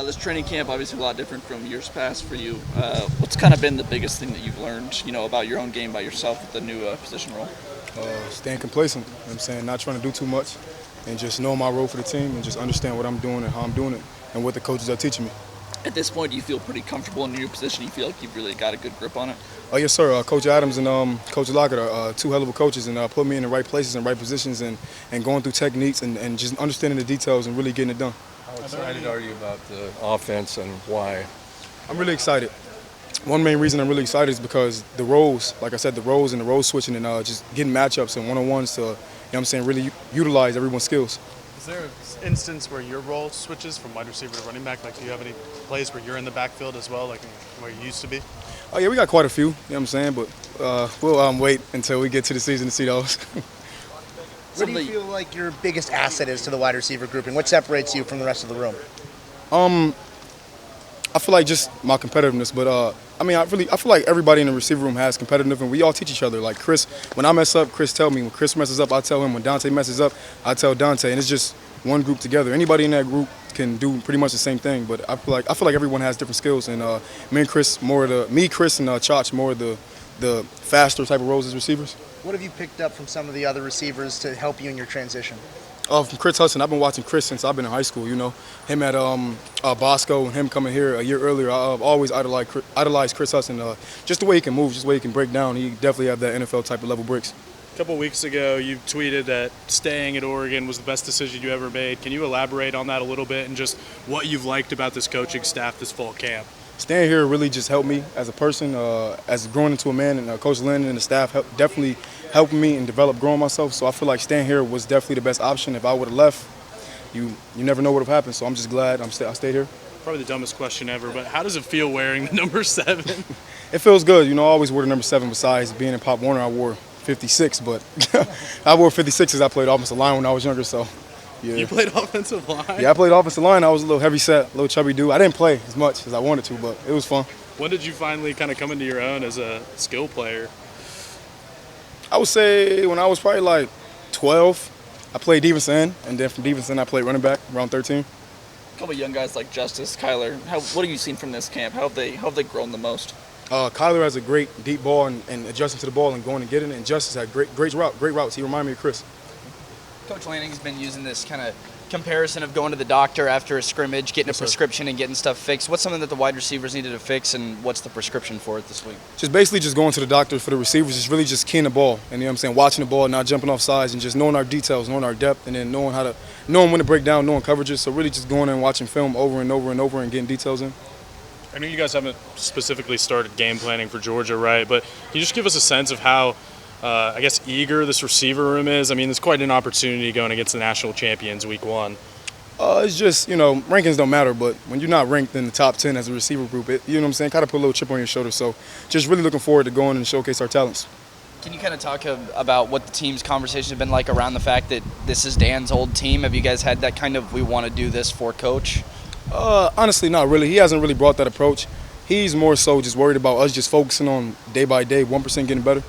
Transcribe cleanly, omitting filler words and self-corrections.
This training camp obviously a lot different from years past for you. What's kind of been the biggest thing that you've learned, about your own game by yourself with the new position role? Staying complacent, you know what I'm saying, not trying to do too much, and just know my role for the team and just understand what I'm doing and how I'm doing it and what the coaches are teaching me. At this point, do you feel pretty comfortable in your position? You feel like you've really got a good grip on it? Oh, yes, sir. Coach Adams and Coach Lockett are two hell of a coaches and put me in the right places and right positions and going through techniques and just understanding the details and really getting it done. How excited are you about the offense and why? I'm really excited. One main reason I'm really excited is because the roles, like I said, the roles and the role switching and just getting matchups and one-on-ones to, really utilize everyone's skills. Is there an instance where your role switches from wide receiver to running back? Like, do you have any plays where you're in the backfield as well, like where you used to be? Oh, yeah, we got quite a few, but we'll wait until we get to the season to see those. What do you feel like your biggest asset is to the wide receiver group, and what separates you from the rest of the room? I feel like just my competitiveness, but I feel like everybody in the receiver room has competitiveness, and we all teach each other. Like Chris, when I mess up, Chris tell me. When Chris messes up, I tell him. When Dante messes up, I tell Dante, and it's just one group together. Anybody in that group can do pretty much the same thing, but I feel like everyone has different skills, and me and Chris Chris and Chach more of the faster type of roles as receivers. What have you picked up from some of the other receivers to help you in your transition? From Chris Hudson, I've been watching Chris since I've been in high school. Him at Bosco and him coming here a year earlier. I've always idolized Chris Hudson. Just the way he can move, just the way he can break down. He definitely have that NFL type of level breaks. A couple weeks ago, you tweeted that staying at Oregon was the best decision you ever made. Can you elaborate on that a little bit and just what you've liked about this coaching staff this fall camp? Staying here really just helped me as a person, as growing into a man, and Coach Lynn and the staff definitely helped me and growing myself. So I feel like staying here was definitely the best option. If I would have left, you never know what would have happened. So I'm just glad I stayed here. Probably the dumbest question ever, but how does it feel wearing the number 7? It feels good. I always wore the number 7. Besides being in Pop Warner, I wore 56, but I wore 56 as I played offensive line when I was younger. So. Yeah. You played offensive line? Yeah, I played offensive line. I was a little heavy set, a little chubby dude. I didn't play as much as I wanted to, but it was fun. When did you finally kind of come into your own as a skill player? I would say when I was probably like 12, I played defensive end, and then from defensive end I played running back around 13. A couple of young guys like Justice, Kyler. What have you seen from this camp? How have they grown the most? Kyler has a great deep ball and adjusting to the ball and going and getting it, and Justice had great routes. He reminded me of Chris. Coach Lanning's been using this kind of comparison of going to the doctor after a scrimmage, getting a prescription and getting stuff fixed. What's something that the wide receivers needed to fix, and what's the prescription for it this week? Just basically just going to the doctor for the receivers is really just keying the ball, and watching the ball, not jumping off sides, and just knowing our details, knowing our depth, and then knowing when to break down, knowing coverages. So really just going and watching film over and over and over and getting details in. I know you guys haven't specifically started game planning for Georgia, right? But can you just give us a sense of how eager this receiver room is? I mean, it's quite an opportunity going against the national champions week 1. It's just, rankings don't matter, but when you're not ranked in the top 10 as a receiver group, kind of put a little chip on your shoulder. So just really looking forward to going and showcase our talents. Can you kind of talk about what the team's conversation has been like around the fact that this is Dan's old team? Have you guys had that kind of, we want to do this for Coach? Honestly, not really. He hasn't really brought that approach. He's more so just worried about us just focusing on day by day, 1% getting better.